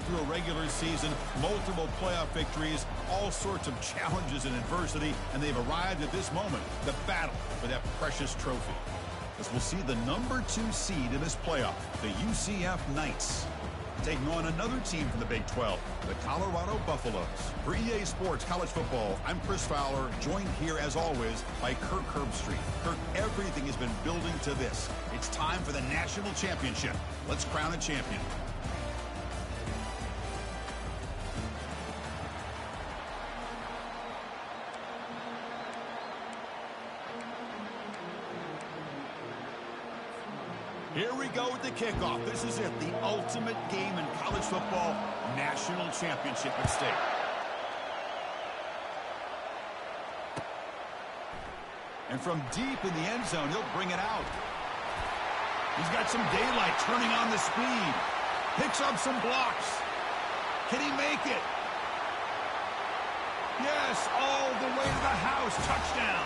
through a regular season, multiple playoff victories, all sorts of challenges and adversity, and they've arrived at this moment, the battle for that precious trophy. As we'll see the number 2 seed in this playoff, the UCF Knights, taking on another team from the Big 12, the Colorado Buffaloes. For EA Sports College Football, I'm Chris Fowler, joined here as always by Kirk Herbstreit. Kirk, everything has been building to this. It's time for the national championship. Let's crown a champion. Here we go with the kickoff. This is it, the ultimate game in college football, national championship at stake. And from deep in the end zone, he'll bring it out. He's got some daylight, turning on the speed. Picks up some blocks. Can he make it? Yes, all the way to the house. Touchdown.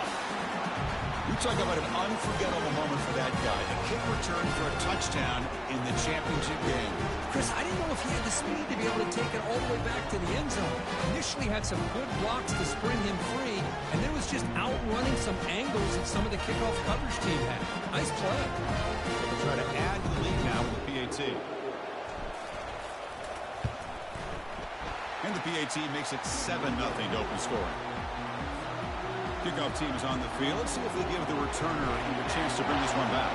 You talk about an unforgettable moment for that guy. A kick return for a touchdown in the championship game. Chris, I didn't know if he had the speed to be able to take it all the way back to the end zone. Initially had some good blocks to spring him free, and then was just outrunning some angles that some of the kickoff coverage team had. Nice play. They'll try to add to the lead now with the PAT. And the PAT makes it 7-0 to open scoring. Kickoff team is on the field. Let's see if they give the returner a chance to bring this one back.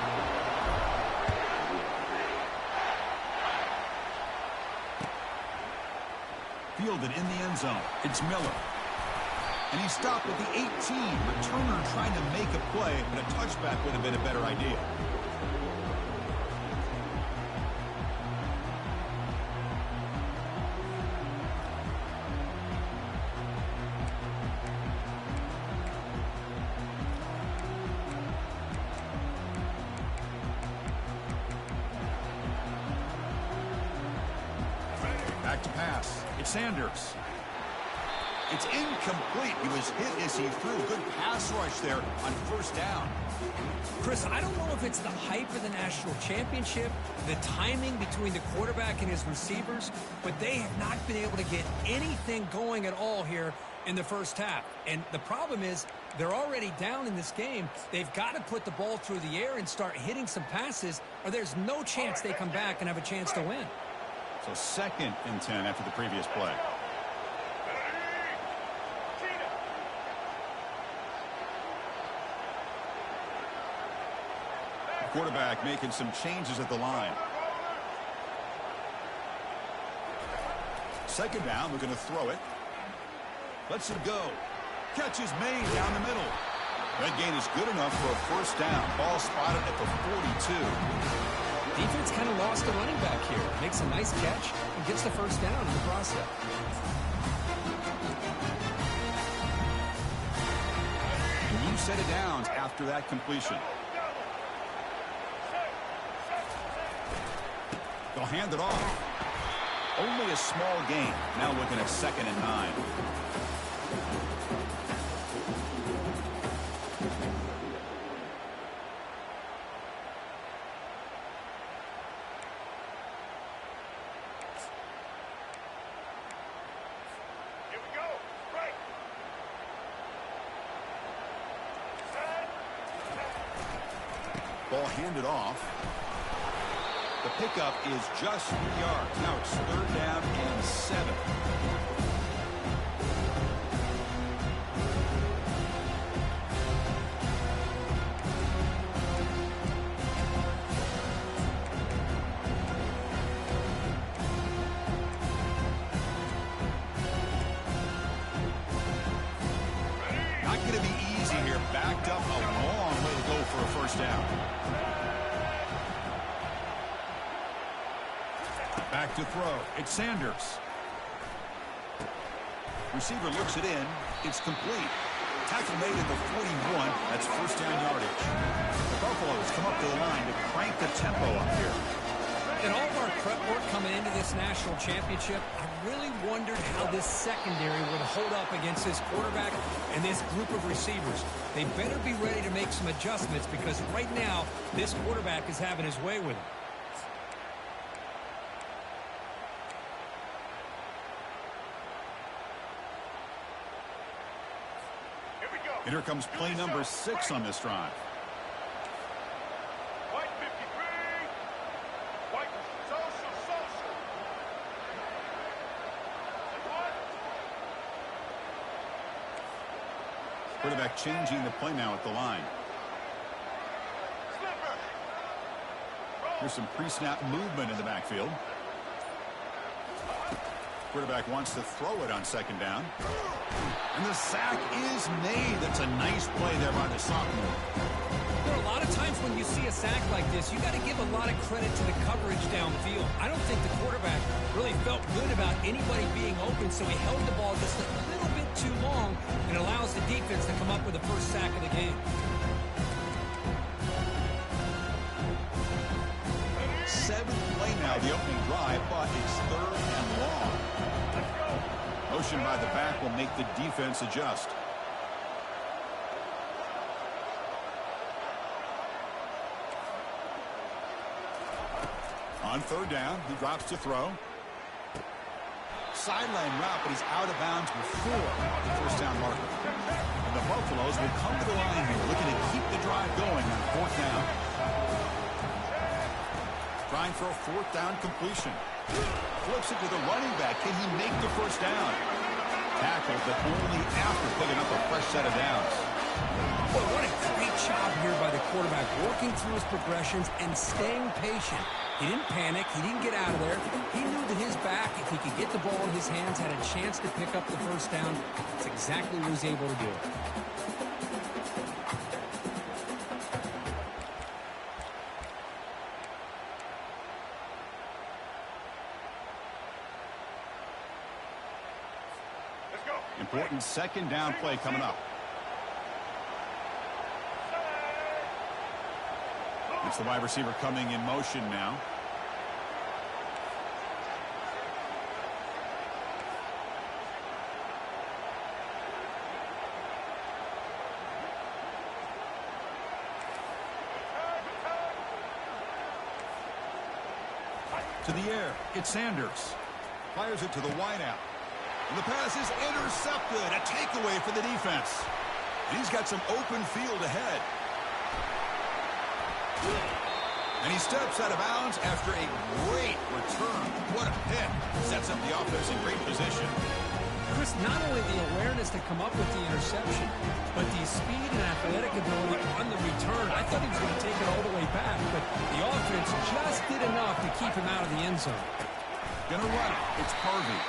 Fielded in the end zone. It's Miller. And he stopped at the 18. Returner trying to make a play, but a touchback would have been a better idea. Back to pass. It's Sanders. It's incomplete. He was hit as he threw. Good pass rush there on first down. Chris, I don't know if it's the hype of the national championship, the timing between the quarterback and his receivers, but they have not been able to get anything going at all here in the first half. And the problem is they're already down in this game. They've got to put the ball through the air and start hitting some passes, or there's no chance they come back and have a chance to win. So 2nd and 10 after the previous play. The quarterback making some changes at the line. 2nd down, looking to throw it. Lets it go. Catch is made down the middle. That gain is good enough for a first down. Ball spotted at the 42. Defense kind of lost the running back here. Makes a nice catch and gets the first down in the process. New set of downs after that completion. They'll hand it off. Only a small gain. Now looking at 2nd and 9. Ball handed off. The pickup is just 3 yards. Now it's 3rd down and 7. Not going to be easy here. Backed up a long way to go for a first down. Back to throw. It's Sanders. Receiver looks it in. It's complete. Tackle made at the 41. That's first down yardage. The Buffaloes come up to the line to crank the tempo up here. In all of our prep work coming into this national championship, I really wondered how this secondary would hold up against this quarterback and this group of receivers. They better be ready to make some adjustments because right now, this quarterback is having his way with it. And here comes play number 6 on this drive. White 53. White social. Quarterback changing the play now at the line. There's some pre-snap movement in the backfield. Quarterback wants to throw it on second down. And the sack is made. That's a nice play there by the sophomore. There are a lot of times when you see a sack like this, you got to give a lot of credit to the coverage downfield. I don't think the quarterback really felt good about anybody being open, so he held the ball just a little bit too long and allows the defense to come up with the first sack of the game. Seventh play now, the opening drive, but it's third and long. Motion by the back will make the defense adjust. On third down, he drops to throw. Sideline route, but he's out of bounds before the first down marker. And the Buffaloes will come to the line here, looking to keep the drive going on fourth down. Trying for a fourth down completion. Flips it to the running back. Can he make the first down? Tackled, but only after picking up a fresh set of downs. Boy, what a great job here by the quarterback, working through his progressions and staying patient. He didn't panic. He didn't get out of there. He knew that his back, if he could get the ball in his hands, had a chance to pick up the first down. That's exactly what he was able to do. Important second down play coming up. It's the wide receiver coming in motion now. To the air, it's Sanders. Fires it to the wideout. And the pass is intercepted. A takeaway for the defense. And he's got some open field ahead. And he steps out of bounds after a great return. What a hit. Sets up the offense in great position. Chris, not only the awareness to come up with the interception, but the speed and athletic ability on the return. I thought he was going to take it all the way back, but the offense just did enough to keep him out of the end zone. Gonna run it. It's Harvey.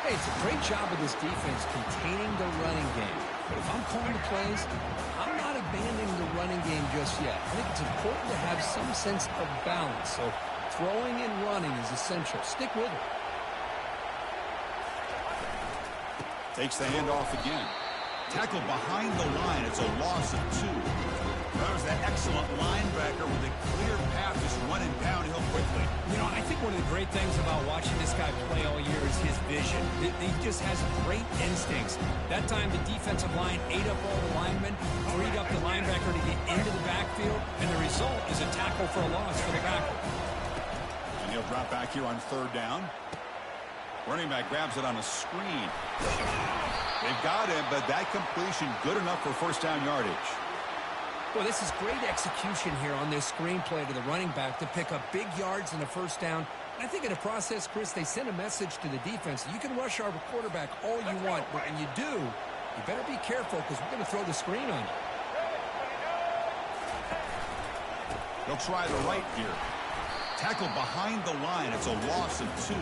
Hey, it's a great job of this defense containing the running game. But if I'm calling the plays, I'm not abandoning the running game just yet. I think it's important to have some sense of balance. So throwing and running is essential. Stick with it. Takes the handoff again. Tackled behind the line. It's a loss of 2. That was that excellent linebacker with a clear path just running downhill quickly. You know, I think one of the great things about watching this guy play all year is his vision. He just has great instincts. That time the defensive line ate up all the linemen, freed up the linebacker to get into the backfield, and the result is a tackle for a loss for the backer. And he'll drop back here on third down. Running back grabs it on a screen. They've got him, but that completion good enough for first down yardage. Well, this is great execution here on this screenplay to the running back to pick up big yards in the first down. And I think in the process, Chris, they sent a message to the defense. You can rush our quarterback all you want, but when you do, you better be careful because we're going to throw the screen on you. They'll try the right here. Tackled behind the line. It's a loss of 2.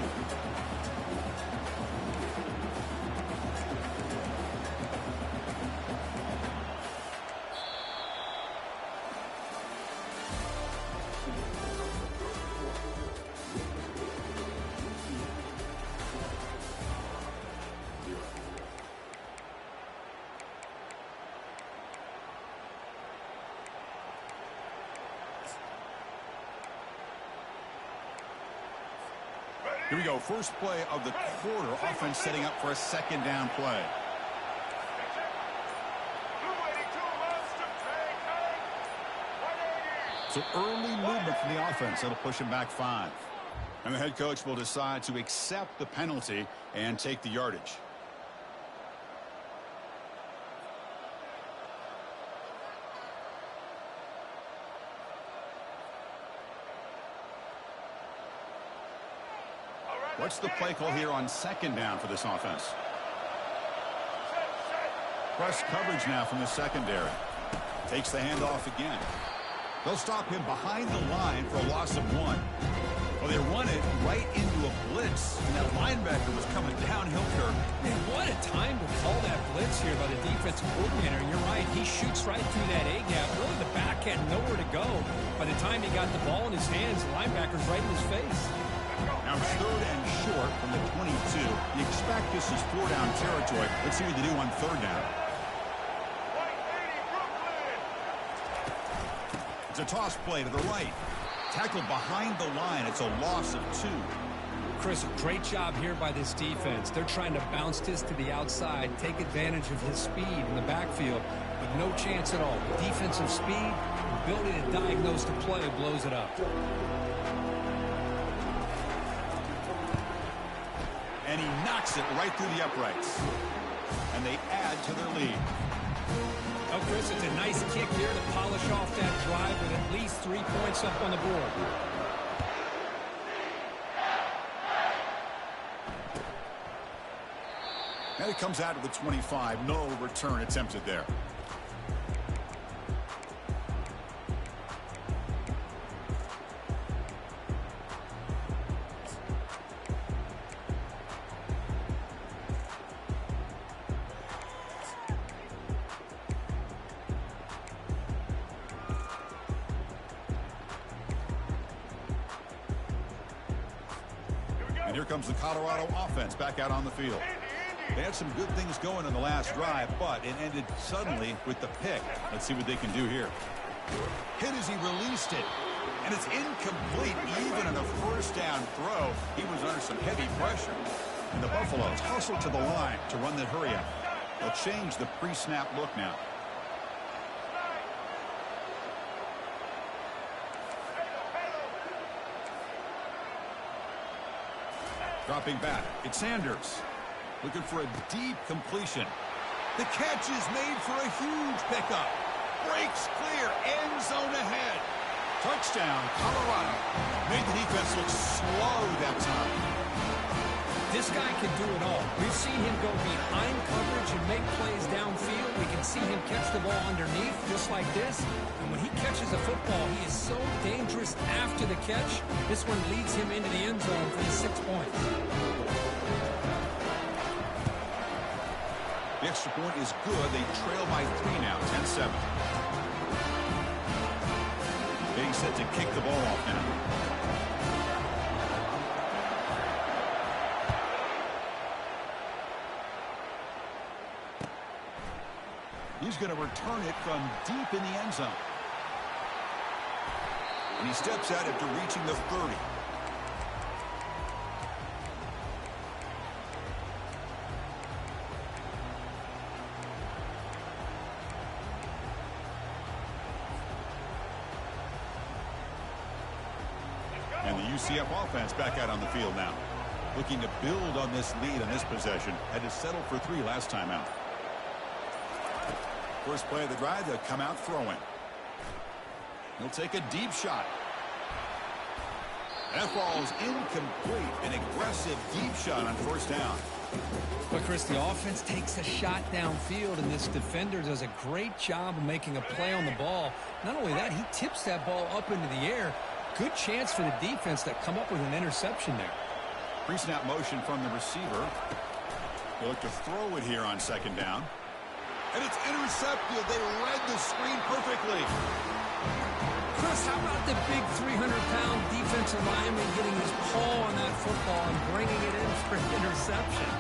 Here we go. First play of the quarter. Offense setting up for a second down play. So early movement from the offense. That'll push him back 5. And the head coach will decide to accept the penalty and take the yardage. What's the play call here on second down for this offense? Press coverage now from the secondary. Takes the handoff again. They'll stop him behind the line for a loss of 1. Well, they run it right into a blitz, and that linebacker was coming downhill curve. Man, what a time to call that blitz here by the defensive coordinator. You're right, he shoots right through that A-gap. Really, the back had nowhere to go. By the time he got the ball in his hands, the linebacker's right in his face. Now it's 3rd and short from the 22. You expect this is 4-down territory. Let's see what they do on 3rd down. It's a toss play to the right. Tackled behind the line. It's a loss of 2. Chris, a great job here by this defense. They're trying to bounce this to the outside, take advantage of his speed in the backfield, but no chance at all. The defensive speed, ability to diagnose the play, blows it up. And he knocks it right through the uprights. And they add to their lead. Oh, Chris, it's a nice kick here to polish off that drive with at least 3 points up on the board. And it comes out of the 25. No return attempted there. And here comes the Colorado offense back out on the field. They had some good things going in the last drive, but it ended suddenly with the pick. Let's see what they can do here. Hit as he released it. And it's incomplete. Even on a 1st down throw, he was under some heavy pressure. And the Buffaloes hustle to the line to run the hurry up. They'll change the pre-snap look now. Dropping back, it's Sanders. Looking for a deep completion. The catch is made for a huge pickup. Breaks clear, end zone ahead. Touchdown, Colorado. Made the defense look slow that time. This guy can do it all. We've seen him go behind coverage and make plays downfield. We can see him catch the ball underneath just like this. And when he catches a football, he is so dangerous after the catch. This one leads him into the end zone for the 6 points. The extra point is good. They trail by 3 now, 10-7. Getting set to kick the ball off now. He's going to return it from deep in the end zone. And he steps out after reaching the 30. And the UCF offense back out on the field now. Looking to build on this lead on this possession. Had to settle for 3 last time out. First play of the drive, they'll come out throwing. He'll take a deep shot. That ball's incomplete. An aggressive deep shot on 1st down. But, Chris, the offense takes a shot downfield, and this defender does a great job of making a play on the ball. Not only that, he tips that ball up into the air. Good chance for the defense to come up with an interception there. Pre-snap motion from the receiver. They'll look to throw it here on 2nd down. And it's intercepted. They read the screen perfectly. Chris, how about the big 300-pound defensive lineman getting his paw on that football and bringing it in for an interception?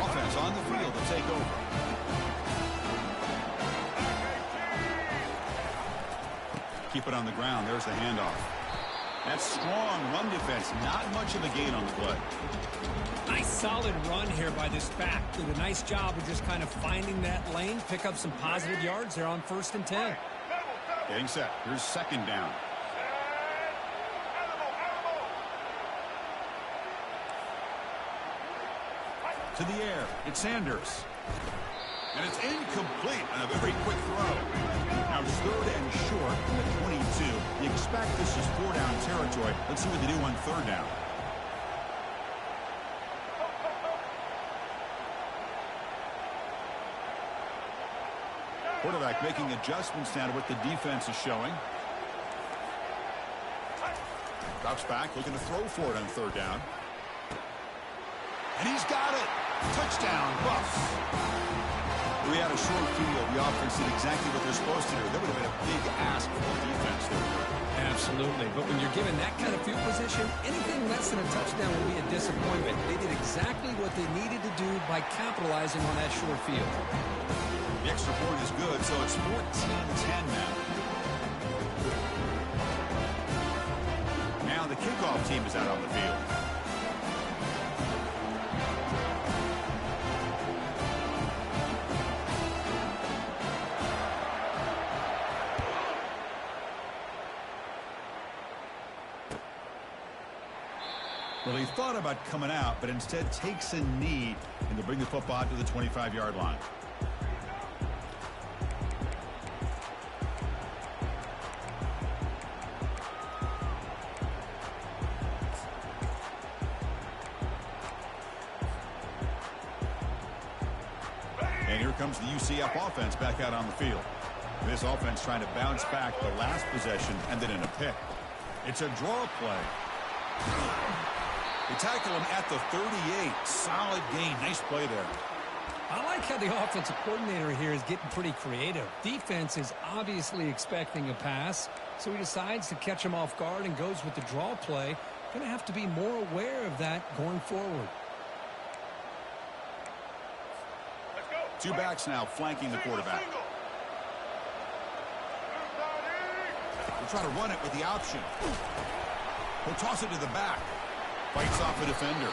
Offense on the field to take over. Keep it on the ground. There's the handoff. That strong run defense. Not much of a gain on the play. Nice solid run here by this back. Did a nice job of just kind of finding that lane, pick up some positive yards there on 1st and 10. Getting set. Here's 2nd down. To the air. It's Sanders. And it's incomplete on a very quick throw. Now it's 3rd and short from the 22. You suspect this is 4-down territory. Let's see what they do on 3rd down. Quarterback making adjustments now to what the defense is showing. Drops back, looking to throw for it on 3rd down. And he's got it. Touchdown, Buffs. We had a short field. The offense did exactly what they're supposed to do. That would have been a big ask for the defense there. Absolutely. But when you're given that kind of field position, anything less than a touchdown will be a disappointment. They did exactly what they needed to do by capitalizing on that short field. The extra point is good, so it's 14-10 now. Now the kickoff team is out on the field. Well, he thought about coming out, but instead takes a knee, and they'll bring the football out to the 25-yard line. And here comes the UCF offense back out on the field. This offense trying to bounce back the last possession and then in a pick. It's a draw play. They tackle him at the 38. Solid gain. Nice play there. I like how the offensive coordinator here is getting pretty creative. Defense is obviously expecting a pass, so he decides to catch him off guard and goes with the draw play. Going to have to be more aware of that going forward. Two backs now flanking the quarterback. We'll try to run it with the option. He'll toss it to the back. Fights off a defender.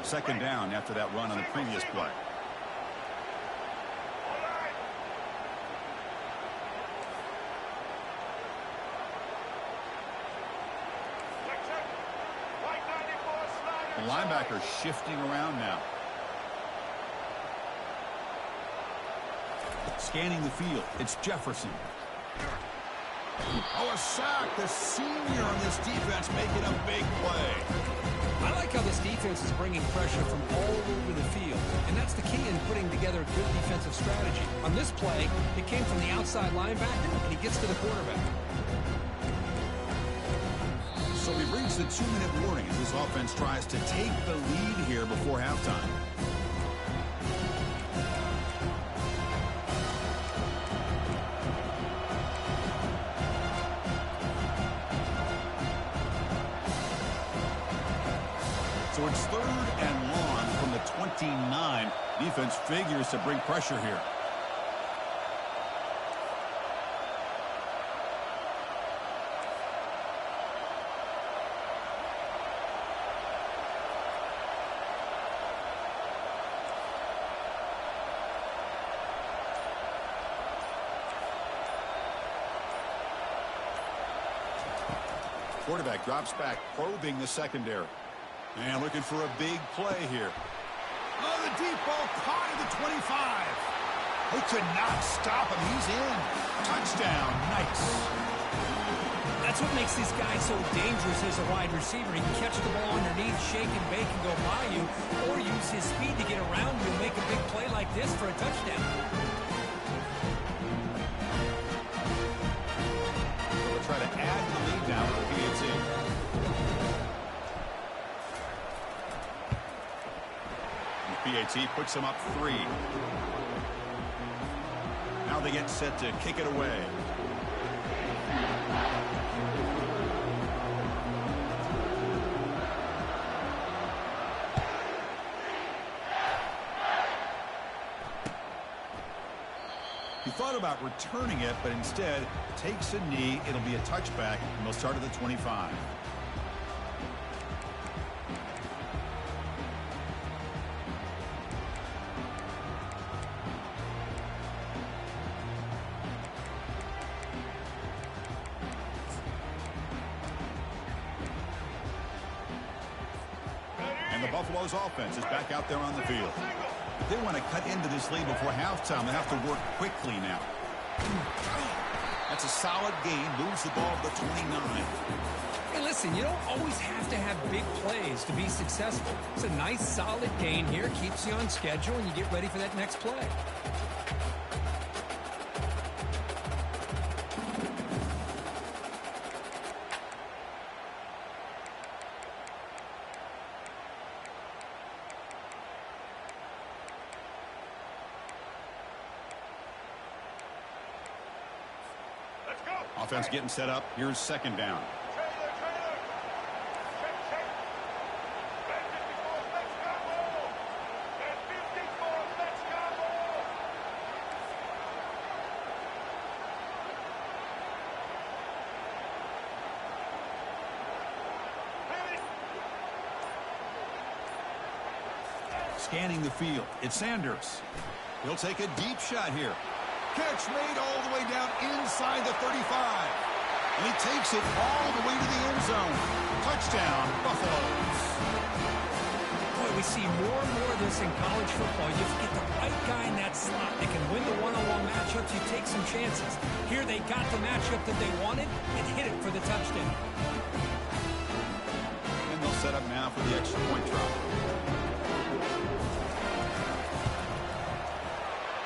Second down after that run on the previous play. The linebacker shifting around now. Scanning the field. It's Jefferson. Oh, a sack. The senior on this defense making a big play. I like how this defense is bringing pressure from all over the field, and that's the key in putting together a good defensive strategy. On this play, it came from the outside linebacker, and he gets to the quarterback. So he brings the 2-minute warning as this offense tries to take the lead here before halftime. So it's 3rd and long from the 29. Defense figures to bring pressure here. Quarterback drops back, probing the secondary. And looking for a big play here. Oh, the deep ball caught at the 25. They could not stop him. He's in. Touchdown. Nice. That's what makes these guys so dangerous as a wide receiver. He can catch the ball underneath, shake and bake and go by you, or use his speed to get around you and make a big play like this for a touchdown. We'll try to add the lead now to the PAT. PAT puts them up 3. Now they get set to kick it away. He thought about returning it, but instead takes a knee. It'll be a touchback, and they'll start at the 25. Buffalo's offense is back out there on the field. If they want to cut into this lead before halftime, they have to work quickly now. That's a solid gain. Moves the ball to the 29. Hey, listen, you don't always have to have big plays to be successful. It's a nice, solid gain here. Keeps you on schedule, and you get ready for that next play. Let's go. Offense getting set up. Here's second down. Trailer. Check. That 54, let's go. That 54, let's go. Ready? Scanning the field. It's Sanders. He'll take a deep shot here. Catch made all the way down inside the 35. And he takes it all the way to the end zone. Touchdown, Buffaloes. Boy, we see more and more of this in college football. You get the right guy in that slot. They can win the one-on-one matchups. You take some chances. Here they got the matchup that they wanted and hit it for the touchdown. And they'll set up now for the extra point drop.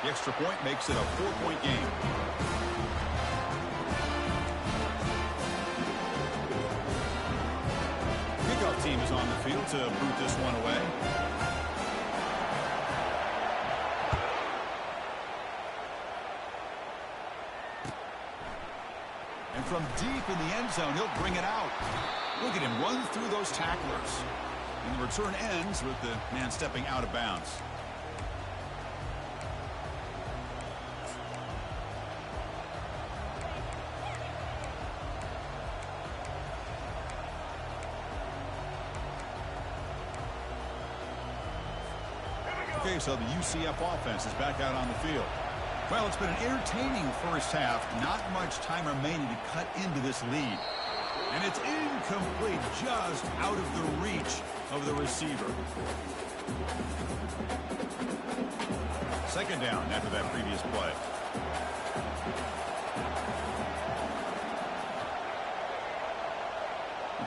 The extra point makes it a 4-point game. Kickoff team is on the field to boot this one away. And from deep in the end zone, he'll bring it out. Look at him run through those tacklers. And the return ends with the man stepping out of bounds. Okay, so the UCF offense is back out on the field. Well, it's been an entertaining first half. Not much time remaining to cut into this lead. And it's incomplete, just out of the reach of the receiver. Second down after that previous play.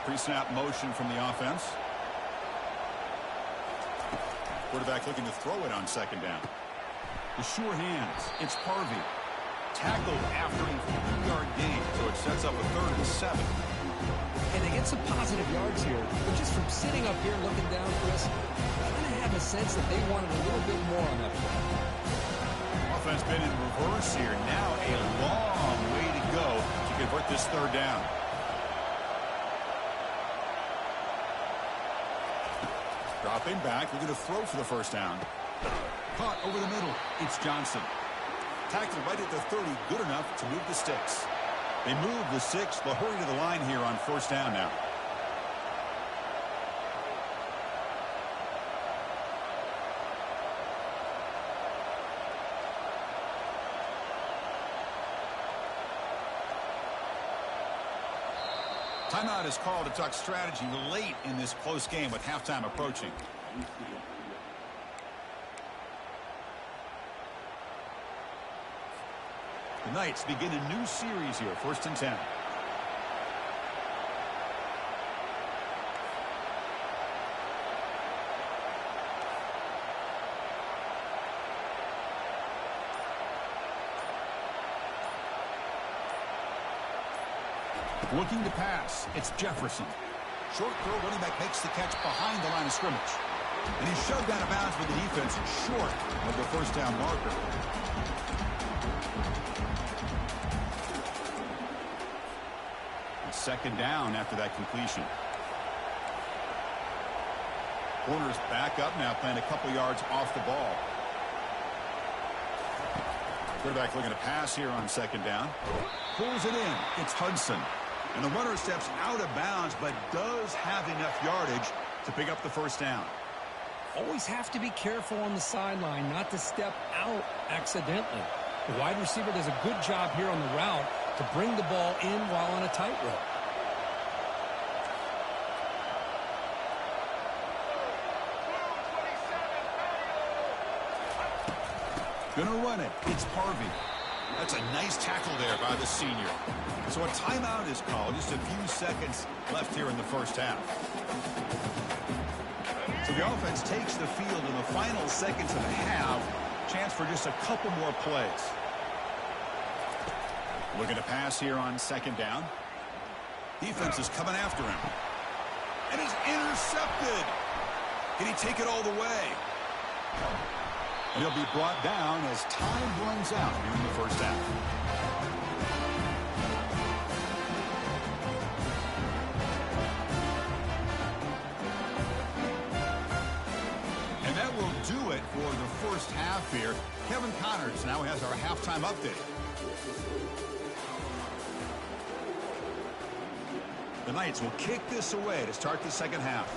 Pre-snap motion from the offense. Quarterback looking to throw it on second down. The sure hands. It's Harvey. Tackled after a 3-yard gain, so it sets up a 3rd and 7. And they get some positive yards here. But just from sitting up here looking down, Chris, I kind of have a sense that they wanted a little bit more on that play. Offense been in reverse here. Now a long way to go to convert this 3rd down. Dropping back, looking to throw for the first down. Caught over the middle. It's Johnson. Tackled right at the 30, good enough to move the sticks. They move the 6. They'll hurry to the line here on first down now. Timeout is called to talk strategy late in this close game with halftime approaching. The Knights begin a new series here, 1st and 10. Looking to pass. It's Jefferson. Short throw, running back makes the catch behind the line of scrimmage. And he's shoved out of bounds with the defense short of the first down marker. It's second down after that completion. Corner's back up now, playing a couple yards off the ball. Quarterback looking to pass here on second down. Pulls it in. It's Hudson. And the runner steps out of bounds, but does have enough yardage to pick up the first down. Always have to be careful on the sideline not to step out accidentally. The wide receiver does a good job here on the route to bring the ball in while on a tightrope. Gonna run it. It's Harvey. That's a nice tackle there by the senior. So a timeout is called. Just a few seconds left here in the first half. So the offense takes the field in the final seconds of the half. Chance for just a couple more plays. Looking to pass here on second down. Defense is coming after him. And he's intercepted. Can he take it all the way? And he'll be brought down as time runs out here in the first half. And that will do it for the first half here. Kevin Connors now has our halftime update. The Knights will kick this away to start the second half.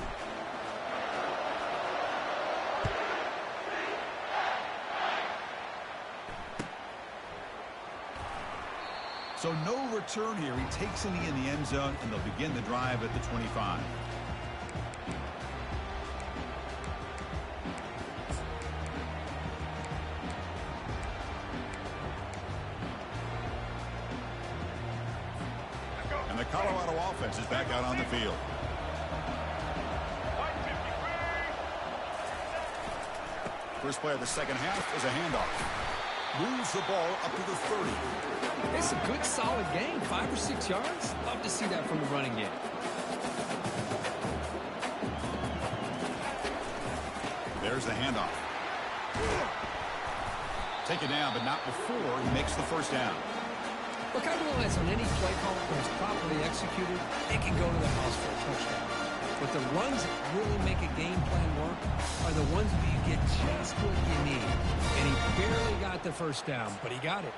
So no return here. He takes it in the end zone, and they'll begin the drive at the 25. And the Colorado offense is back out on the field. First play of the second half is a handoff. Moves the ball up to the 30. It's a good, solid game. 5 or 6 yards. Love to see that from the running game. There's the handoff. Take it down, but not before he makes the first down. Look, I realize on any play call when it's properly executed, it can go to the house for a touchdown. But the runs that really make a game plan work are the ones where you get just what you need. And he barely got the first down, but he got it.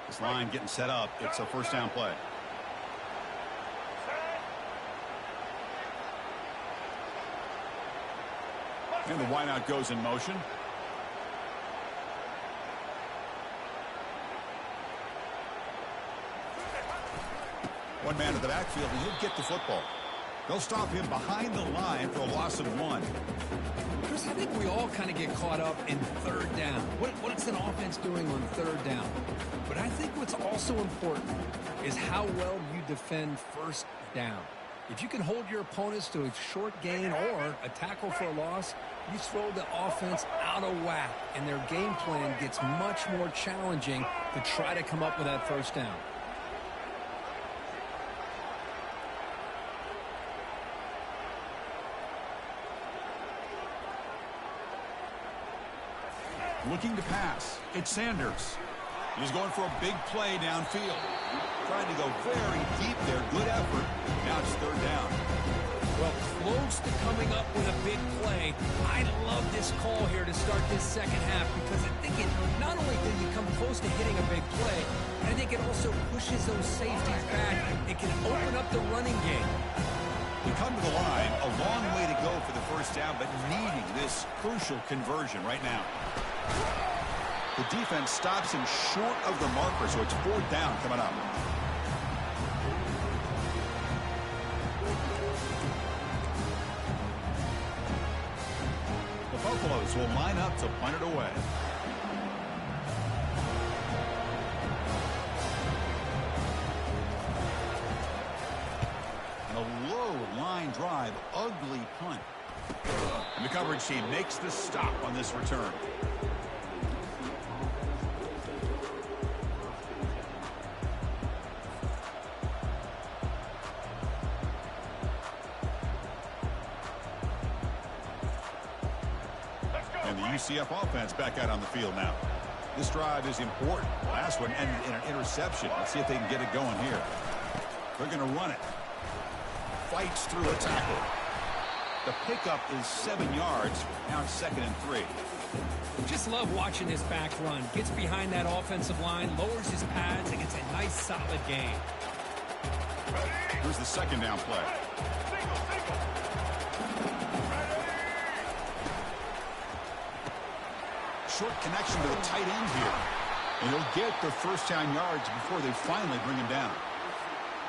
This line getting set up. It's a first down play. And the wideout goes in motion. One man in the backfield, and he'll get the football. They'll stop him behind the line for a loss of 1. Chris, I think we all kind of get caught up in third down. What's an offense doing on third down? But I think what's also important is how well you defend first down. If you can hold your opponents to a short gain or a tackle for a loss, you throw the offense out of whack, and their game plan gets much more challenging to try to come up with that first down. Looking to pass. It's Sanders. He's going for a big play downfield. Trying to go very deep there. Good effort. Now it's third down. Well, close to coming up with a big play. I love this call here to start this second half because I think it not only did he come close to hitting a big play, but I think it also pushes those safeties back. It can open up the running game. We come to the line, a long way to go for the first down, but needing this crucial conversion right now. The defense stops him short of the marker, so it's fourth down coming up. The Buffaloes will line up to punt it away. And a low line drive, ugly punt. And the coverage team makes the stop on this return. And the UCF offense back out on the field now. This drive is important. Last one ended in an interception. Let's see if they can get it going here. They're going to run it. Fights through a tackle. The pickup is 7 yards. Now it's 2nd and 3. Just love watching this back run. Gets behind that offensive line, lowers his pads, and gets a nice solid gain. Here's the second down play. Short connection to the tight end here. And he'll get the first down yards before they finally bring him down.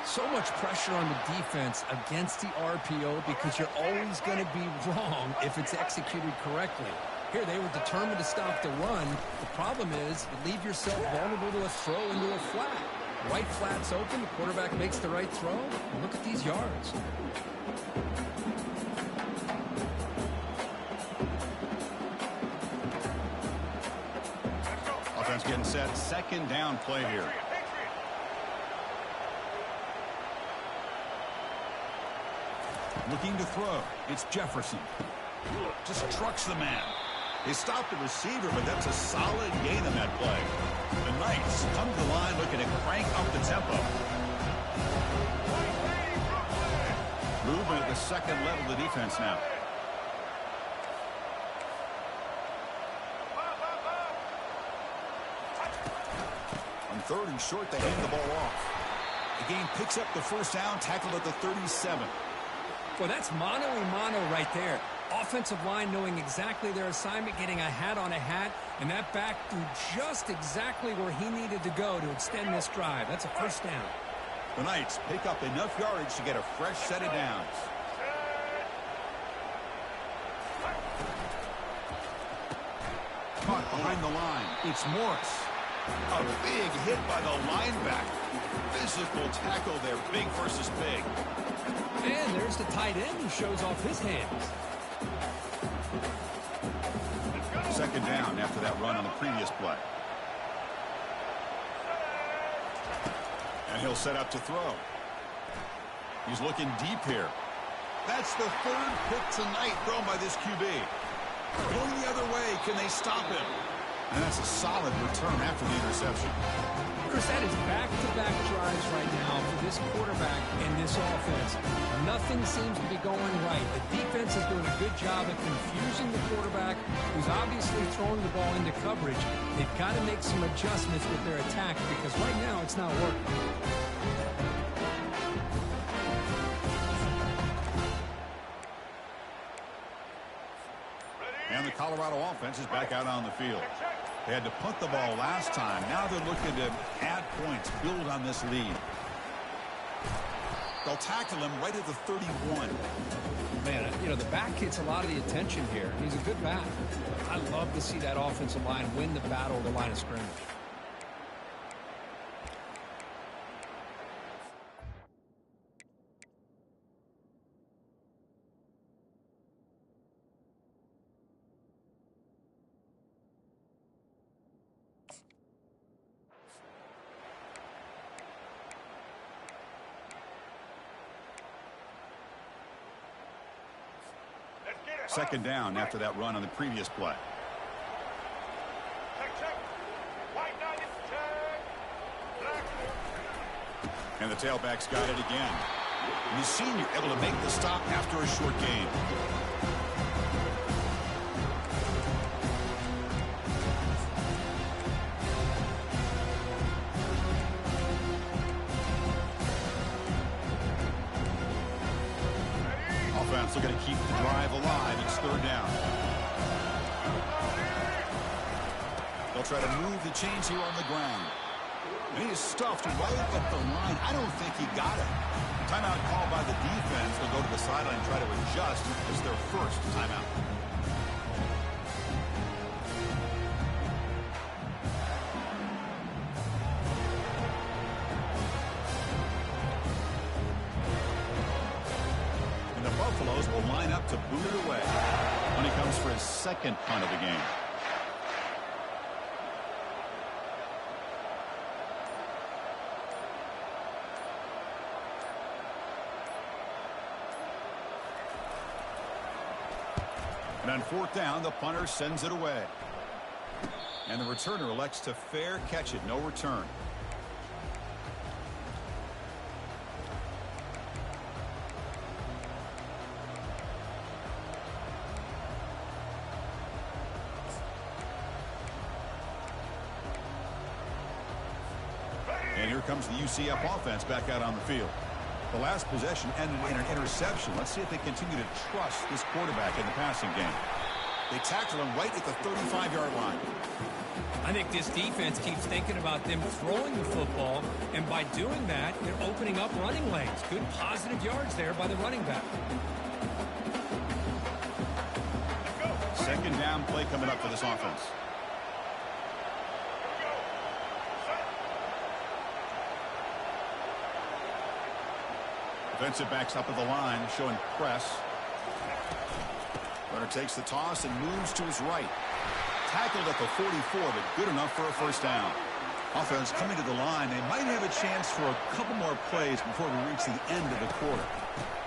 So much pressure on the defense against the RPO because you're always going to be wrong if it's executed correctly. Here, they were determined to stop the run. The problem is you leave yourself vulnerable to a throw into a flat. Right flat's open, the quarterback makes the right throw. And look at these yards. Offense getting set. Second down play here. Looking to throw. It's Jefferson. Just trucks the man. They stopped the receiver, but that's a solid gain in that play. The Knights come to the line looking to crank up the tempo. Movement at the second level of the defense now. On 3rd and short, they hand the ball off. The game picks up the first down, tackled at the 37. Well, that's mano-a-mano right there. Offensive line knowing exactly their assignment, getting a hat on a hat, and that back threw just exactly where he needed to go to extend this drive. That's a first down. The Knights pick up enough yardage to get a fresh set of downs. Caught behind the line. It's Morris. A big hit by the linebacker. Physical tackle there, big versus big. And there's the tight end who shows off his hands. Second down after that run on the previous play. And he'll set up to throw. He's looking deep here. That's the 3rd pick tonight thrown by this QB. Going the other way, can they stop him? And that's a solid return after the interception. Chris, that is back-to-back drives right now for this quarterback and this offense. Nothing seems to be going right. The defense is doing a good job at confusing the quarterback, who's obviously throwing the ball into coverage. They've got to make some adjustments with their attack because right now it's not working. And the Colorado offense is back out on the field. They had to punt the ball last time. Now they're looking to add points, build on this lead. They'll tackle him right at the 31. Man, you know, the back gets a lot of the attention here. He's a good back. I love to see that offensive line win the battle at the line of scrimmage. Second down after that run on the previous play. And the tailback's got it again. The senior able to make the stop after a short gain. Offense looking to keep the drive alive. It's 3rd down. They'll try to move the chains here on the ground. And he is stuffed right at the line. I don't think he got it. Timeout called by the defense. They'll go to the sideline and try to adjust. It's their first timeout. And the Buffaloes will line up to boot it away when he comes for his second punt of the game. And on 4th down, the punter sends it away. And the returner elects to fair catch it. No return. And here comes the UCF offense back out on the field. The last possession ended in an interception. Let's see if they continue to trust this quarterback in the passing game. They tackle him right at the 35-yard line. I think this defense keeps thinking about them throwing the football, and by doing that, they're opening up running lanes. Good positive yards there by the running back. Second down play coming up for this offense. Defensive backs up at the line, showing press. Runner takes the toss and moves to his right. Tackled at the 44, but good enough for a first down. Offense coming to the line. They might have a chance for a couple more plays before we reach the end of the quarter.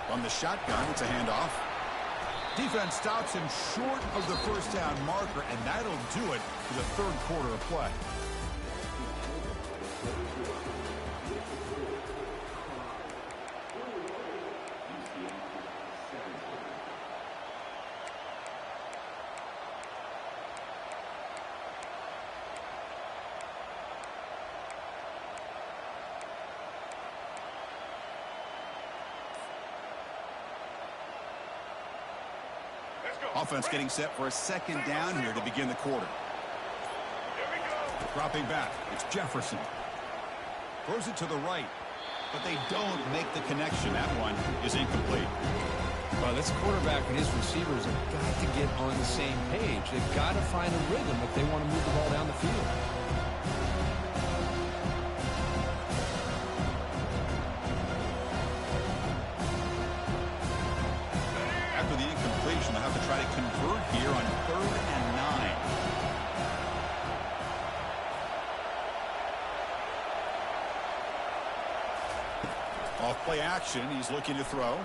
From the shotgun, it's a handoff. Defense stops him short of the first down marker, and that'll do it for the third quarter of play. Offense getting set for a second down here to begin the quarter. Dropping back, it's Jefferson. Throws it to the right, but they don't make the connection. That one is incomplete. Well, this quarterback and his receivers have got to get on the same page. They've got to find a rhythm if they want to move the ball down the field. After the incompletion, they'll have to try to convert here on 3rd and 9. Off play action, he's looking to throw.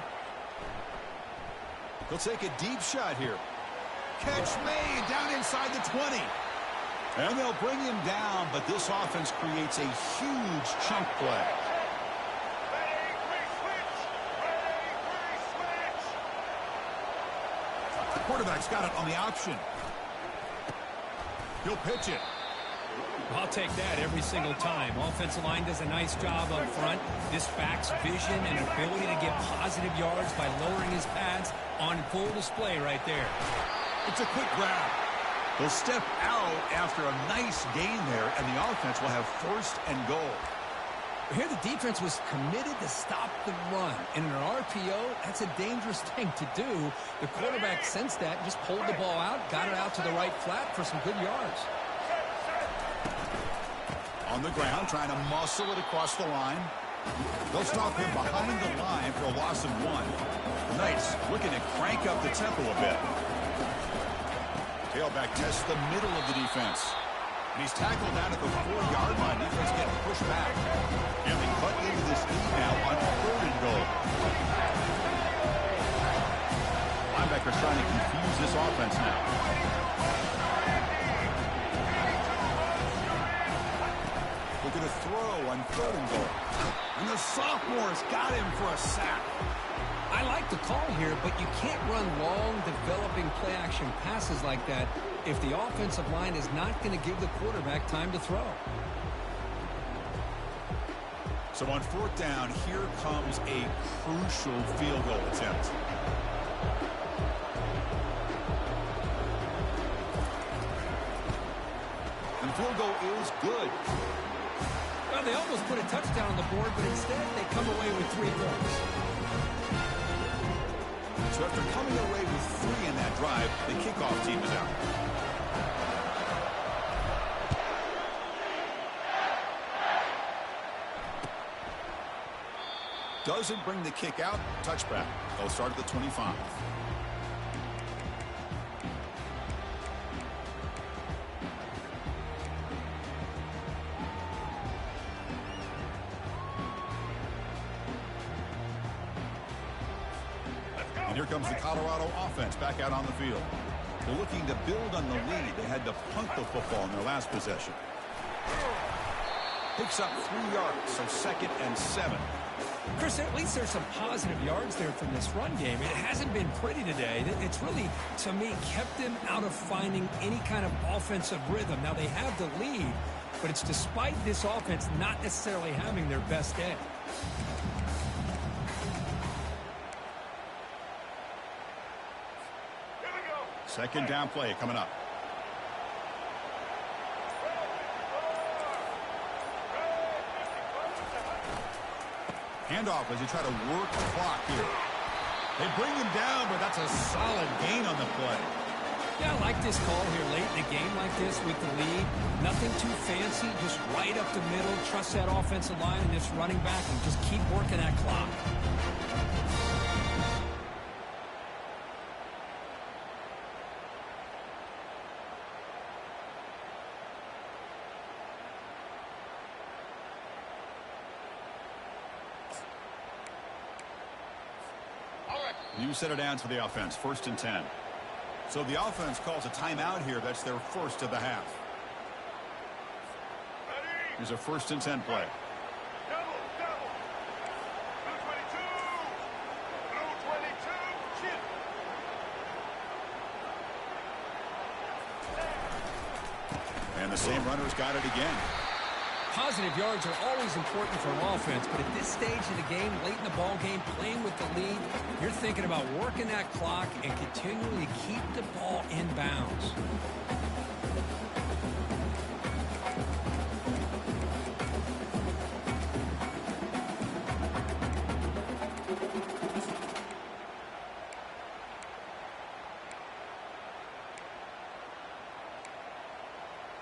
He'll take a deep shot here. Catch made down inside the 20. And they'll bring him down, but this offense creates a huge chunk play. The quarterback's got it on the option. He'll pitch it. I'll take that every single time. Offensive line does a nice job up front. This back's vision and ability to get positive yards by lowering his pads on full display right there. It's a quick grab. He'll step out after a nice gain there, and the offense will have 1st and goal. Here the defense was committed to stop the run. And in an RPO, that's a dangerous thing to do. The quarterback sensed that, just pulled the ball out, got it out to the right flat for some good yards. On the ground, trying to muscle it across the line. They'll stop him behind the line for a loss of 1. Nice, looking to crank up the tempo a bit. Tailback tests the middle of the defense. And he's tackled down at the 4-yard line. Defense getting pushed back. And they cut into this lead now on 3rd and goal. Linebacker's trying to confuse this offense now. Looking to throw on 3rd and goal. And the sophomore's got him for a sack. I like the call here, but you can't run long, developing play-action passes like that if the offensive line is not going to give the quarterback time to throw. So on 4th down, here comes a crucial field goal attempt. And the field goal is good. Well, they almost put a touchdown on the board, but instead they come away with 3 points. So after coming away with 3 in that drive, the kickoff team is out. Doesn't bring the kick out. Touchback. They'll start at the 25. And here comes the Colorado offense back out on the field. They're looking to build on the lead. They had to punt the football in their last possession. Picks up 3 yards, so 2nd and 7. Chris, at least there's some positive yards there from this run game. It hasn't been pretty today. It's really, to me, kept them out of finding any kind of offensive rhythm. Now, they have the lead, but it's despite this offense not necessarily having their best day. Second down play coming up. Handoff as he try to work the clock here. They bring him down, but that's a solid gain on the play. Yeah, I like this call here late in a game like this with the lead. Nothing too fancy, just right up the middle. Trust that offensive line and this running back and just keep working that clock. New set of downs for the offense, 1st and 10. So the offense calls a timeout here. That's their first of the half. Here's a 1st and 10 play. Double. Blue 22. Blue 22. Chip. And the same runner's got it again. Positive yards are always important for an offense, but at this stage of the game, late in the ball game, playing with the lead, you're thinking about working that clock and continuing to keep the ball in bounds.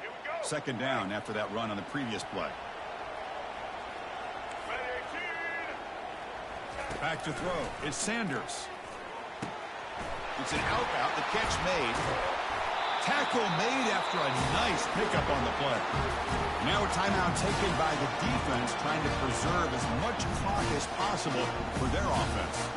Here we go. 2nd down after that run on the previous play. Ready, 18. Back to throw. It's Sanders. It's an out. The catch made. Tackle made after a nice pickup on the play. Now a timeout taken by the defense, trying to preserve as much clock as possible for their offense.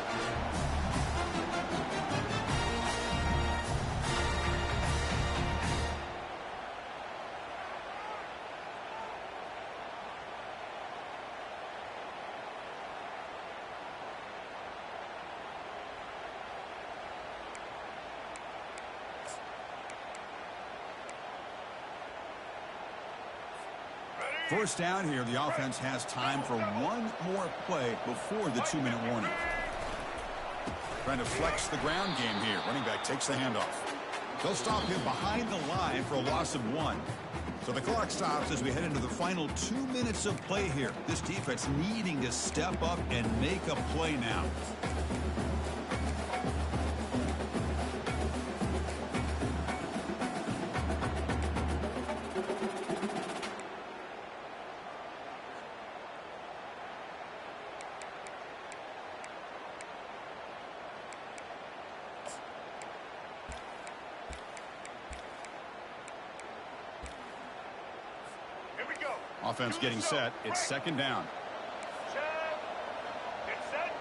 First down here, the offense has time for one more play before the 2-minute warning. Trying to flex the ground game here. Running back takes the handoff. They'll stop him behind the line for a loss of 1. So the clock stops as we head into the final 2 minutes of play here. This defense needing to step up and make a play now. Here we go. Offense getting set. It's 2nd down. Check. Get set.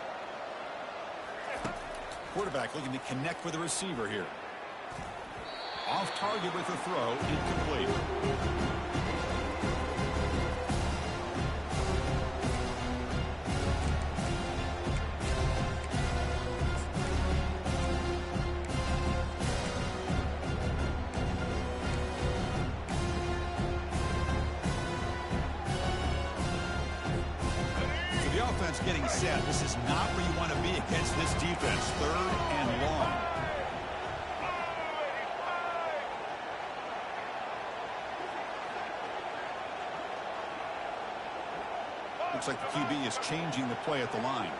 Quarterback looking to connect with the receiver here. Off target with the throw. Incomplete. Getting set. This is not where you want to be against this defense. 3rd and long. Looks like the QB is changing the play at the line.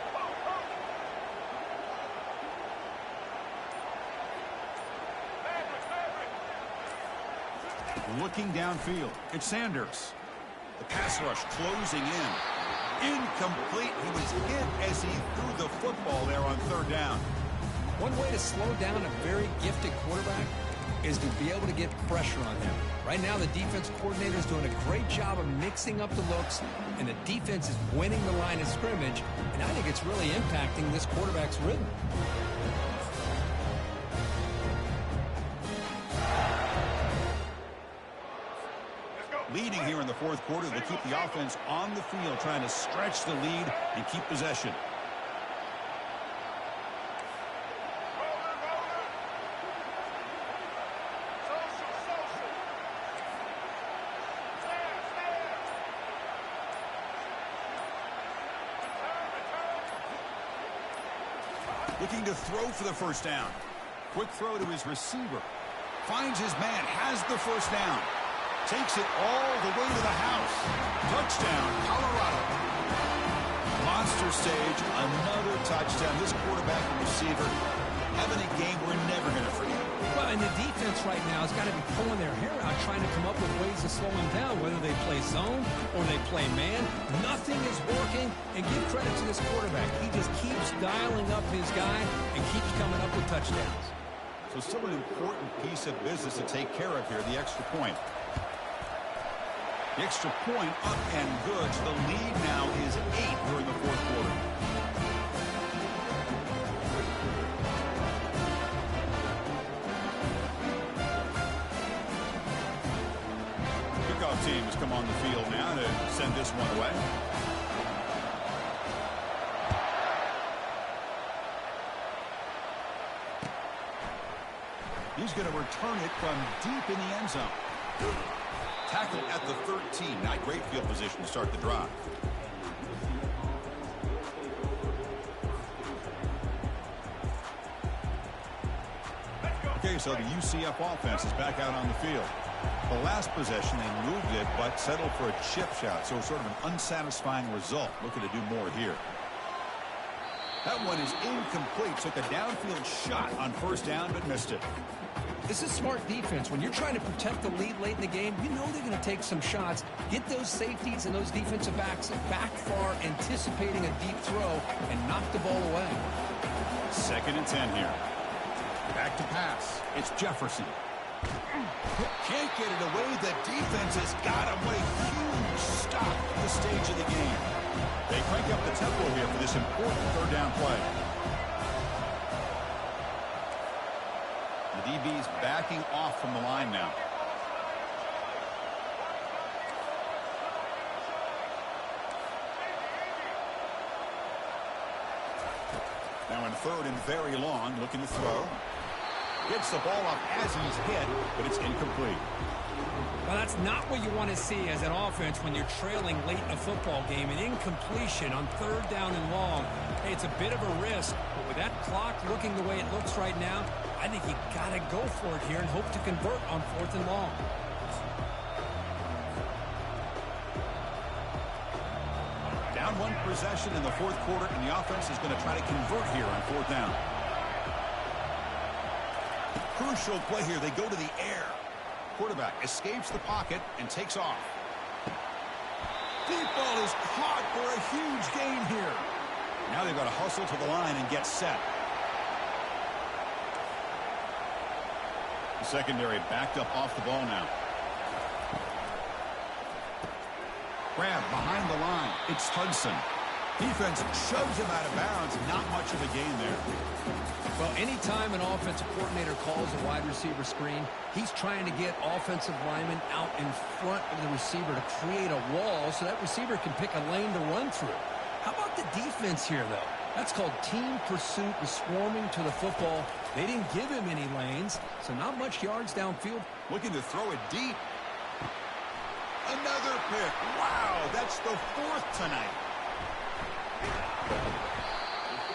Looking downfield. It's Sanders. The pass rush closing in. Incomplete. He was hit as he threw the football there on 3rd down. One way to slow down a very gifted quarterback is to be able to get pressure on him. Right now, the defense coordinator is doing a great job of mixing up the looks, and the defense is winning the line of scrimmage, and I think it's really impacting this quarterback's rhythm. Leading here in the 4th quarter, they keep the offense on the field, trying to stretch the lead and keep possession. Looking to throw for the 1st down. Quick throw to his receiver. Finds his man, has the 1st down. Takes it all the way to the house. Touchdown, Colorado. monster stage, another touchdown. This quarterback and receiver having a game we're never going to forget. Well, and the defense right now has got to be pulling their hair out trying to come up with ways to slow him down, whether they play zone or they play man. Nothing is working, and give credit to this quarterback. He just keeps dialing up his guy and keeps coming up with touchdowns. So still an important piece of business to take care of here, the extra point. The extra point up and good. So the lead now is 8 here in the fourth quarter. Kickoff team has come on the field now to send this one away. He's going to return it from deep in the end zone. Tackle at the 13. Not great field position to start the drive. Okay, so the UCF offense is back out on the field. The last possession, they moved it, but settled for a chip shot. So sort of an unsatisfying result. Looking to do more here. That one is incomplete. Took a downfield shot on first down, but missed it. This is smart defense. When you're trying to protect the lead late in the game, you know they're going to take some shots. Get those safeties and those defensive backs back far, anticipating a deep throw, and knock the ball away. 2nd and 10 here. Back to pass. It's Jefferson. Can't get it away. The defense has got him. What a huge stop at this stage of the game. They crank up the tempo here for this important third down play. The DB's backing off from the line now. Now in 3rd and very long, looking to throw. Gets the ball up as he's hit, but it's incomplete. Well, that's not what you want to see as an offense when you're trailing late in a football game. An incompletion on 3rd down and long. Hey, it's a bit of a risk, but with that clock looking the way it looks right now, I think you got to go for it here and hope to convert on 4th and long. Down 1 possession in the fourth quarter, and the offense is going to try to convert here on 4th down. Crucial play here. They go to the air. Quarterback escapes the pocket and takes off. Deep ball is caught for a huge gain here. Now they've got to hustle to the line and get set. The secondary backed up off the ball now. Grab behind the line. It's Hudson. Defense shoves him out of bounds. Not much of a gain there. Well, anytime an offensive coordinator calls a wide receiver screen, he's trying to get offensive linemen out in front of the receiver to create a wall so that receiver can pick a lane to run through. How about the defense here, though? That's called team pursuit and swarming to the football. They didn't give him any lanes, so not much yards downfield. Looking to throw it deep. Another pick. Wow, that's the 4th tonight.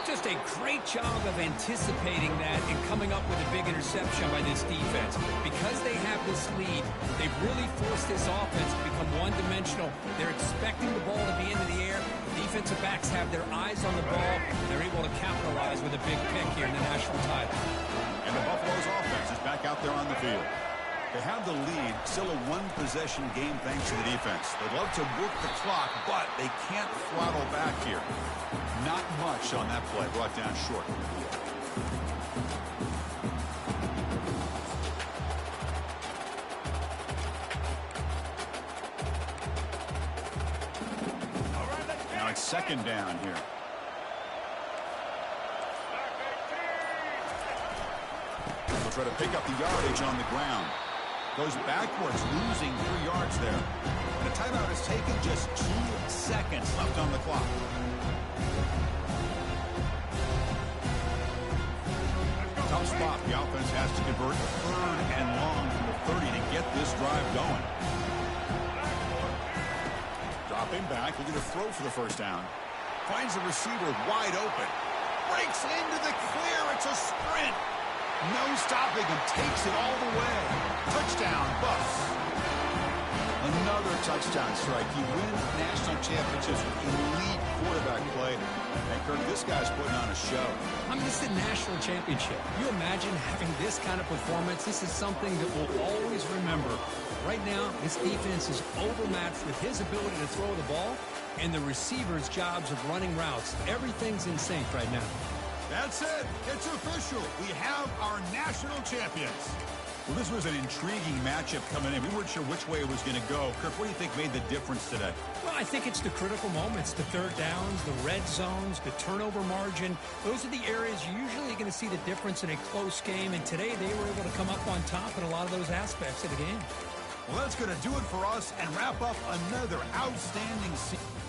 Just a great job of anticipating that and coming up with a big interception by this defense. Because they have this lead, they've really forced this offense to become one-dimensional. They're expecting the ball to be into the air. The defensive backs have their eyes on the ball. They're able to capitalize with a big pick here in the national title. And the Buffalo's offense is back out there on the field. They have the lead, still a 1-possession game thanks to the defense. They'd love to work the clock, but they can't throttle back here. Not much on that play, brought down short. Now it's 2nd down here. They'll try to pick up the yardage on the ground. Goes backwards, losing 3 yards there. And a timeout is taken, just 2 seconds left on the clock. Tough spot. The offense has to convert 3rd and long from the 30 to get this drive going. Dropping back, looking to throw for the first down. Finds the receiver wide open. Breaks into the clear. It's a sprint. No stopping him. Takes it all the way. Touchdown, Buffs. Another touchdown strike. You win national championships with elite quarterback play. And, Kirk, this guy's putting on a show. I mean, this is a national championship. You imagine having this kind of performance? This is something that we'll always remember. Right now, this defense is overmatched with his ability to throw the ball and the receivers' jobs of running routes. Everything's in sync right now. That's it. It's official. We have our national champions. Well, this was an intriguing matchup coming in. We weren't sure which way it was going to go. Kirk, what do you think made the difference today? Well, I think it's the critical moments, the third downs, the red zones, the turnover margin. Those are the areas you're usually going to see the difference in a close game. And today they were able to come up on top in a lot of those aspects of the game. Well, that's going to do it for us and wrap up another outstanding season.